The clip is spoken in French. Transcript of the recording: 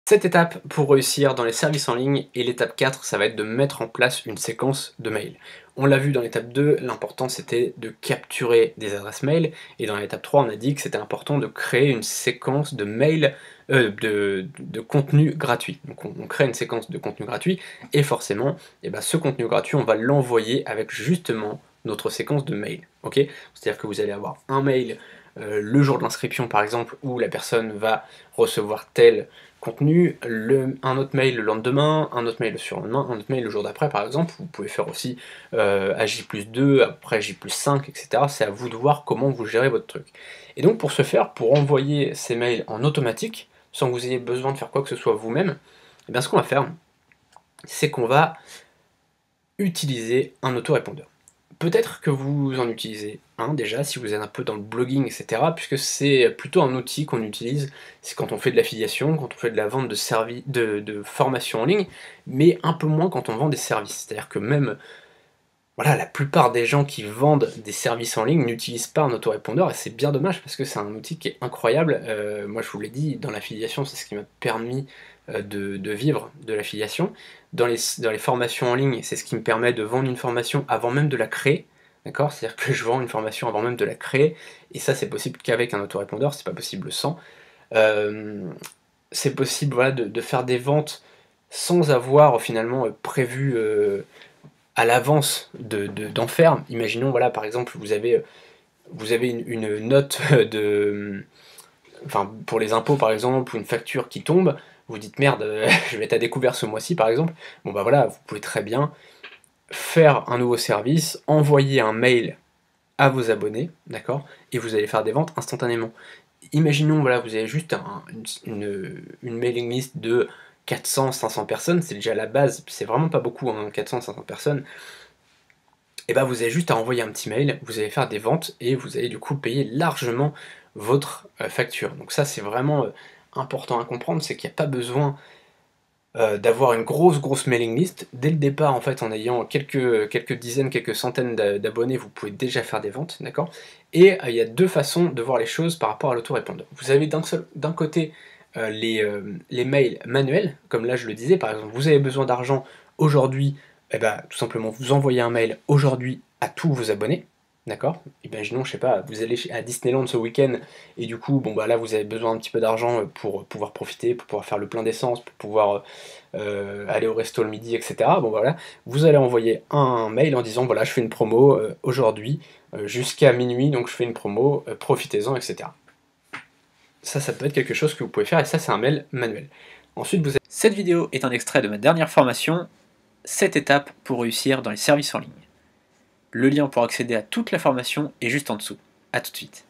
Cette étape pour réussir dans les services en ligne et l'étape 4, ça va être de mettre en place une séquence de mails. On l'a vu dans l'étape 2, l'important c'était de capturer des adresses mail, et dans l'étape 3, on a dit que c'était important de créer une séquence de mails, de contenu gratuit. Donc on crée une séquence de contenu gratuit, et forcément, ce contenu gratuit, on va l'envoyer avec justement notre séquence de mails. C'est-à-dire que vous allez avoir un mail le jour de l'inscription par exemple, où la personne va recevoir tel contenu, un autre mail le lendemain, un autre mail le surlendemain, un autre mail le jour d'après par exemple. Vous pouvez faire aussi à J+2, après J+5, etc. C'est à vous de voir comment vous gérez votre truc. Et donc pour ce faire, pour envoyer ces mails en automatique, sans que vous ayez besoin de faire quoi que ce soit vous-même, eh bien ce qu'on va faire, c'est qu'on va utiliser un autorépondeur. Peut-être que vous en utilisez un déjà, si vous êtes un peu dans le blogging, etc., puisque c'est plutôt un outil qu'on utilise, c'est quand on fait de l'affiliation, quand on fait de la vente de formation en ligne, mais un peu moins quand on vend des services. C'est-à-dire que même, voilà, la plupart des gens qui vendent des services en ligne n'utilisent pas un autorépondeur, et c'est bien dommage, parce que c'est un outil qui est incroyable. Moi je vous l'ai dit, dans l'affiliation, c'est ce qui m'a permis de vivre de l'affiliation. Dans les formations en ligne, c'est ce qui me permet de vendre une formation avant même de la créer. D'accord? C'est-à-dire que je vends une formation avant même de la créer, et ça c'est possible qu'avec un autorépondeur, c'est pas possible sans. Euh, c'est possible, voilà, de faire des ventes sans avoir finalement prévu à l'avance d'en faire. Imaginons, voilà, par exemple, vous avez une note de, enfin, pour les impôts par exemple, ou une facture qui tombe, vous dites merde, je vais être à découvert ce mois-ci par exemple. Bon bah voilà, vous pouvez très bien faire un nouveau service, envoyer un mail à vos abonnés, d'accord, et vous allez faire des ventes instantanément. Imaginons, voilà, vous avez juste une mailing list de 400-500 personnes, c'est déjà la base, c'est vraiment pas beaucoup, hein, 400-500 personnes. Et bah vous avez juste à envoyer un petit mail, vous allez faire des ventes, et vous allez du coup payer largement votre facture. Donc ça c'est vraiment important à comprendre, c'est qu'il n'y a pas besoin d'avoir une grosse mailing list. Dès le départ, en fait, en ayant quelques dizaines, quelques centaines d'abonnés, vous pouvez déjà faire des ventes, d'accord. Et il y a deux façons de voir les choses par rapport à l'autorépondeur. Vous avez d'un côté les mails manuels, comme là je le disais, par exemple, vous avez besoin d'argent aujourd'hui, et ben, tout simplement vous envoyez un mail aujourd'hui à tous vos abonnés, d'accord. Imaginons, je sais pas, vous allez à Disneyland ce week-end, et du coup, bon bah là vous avez besoin un petit peu d'argent pour pouvoir profiter, pour pouvoir faire le plein d'essence, pour pouvoir aller au resto le midi, etc. Bon voilà, vous allez envoyer un mail en disant voilà, je fais une promo aujourd'hui jusqu'à minuit, donc je fais une promo, profitez-en, etc. Ça peut être quelque chose que vous pouvez faire, et ça c'est un mail manuel. Ensuite, vous avez... Cette vidéo est un extrait de ma dernière formation, 7 étapes pour réussir dans les services en ligne. Le lien pour accéder à toute la formation est juste en dessous. A tout de suite.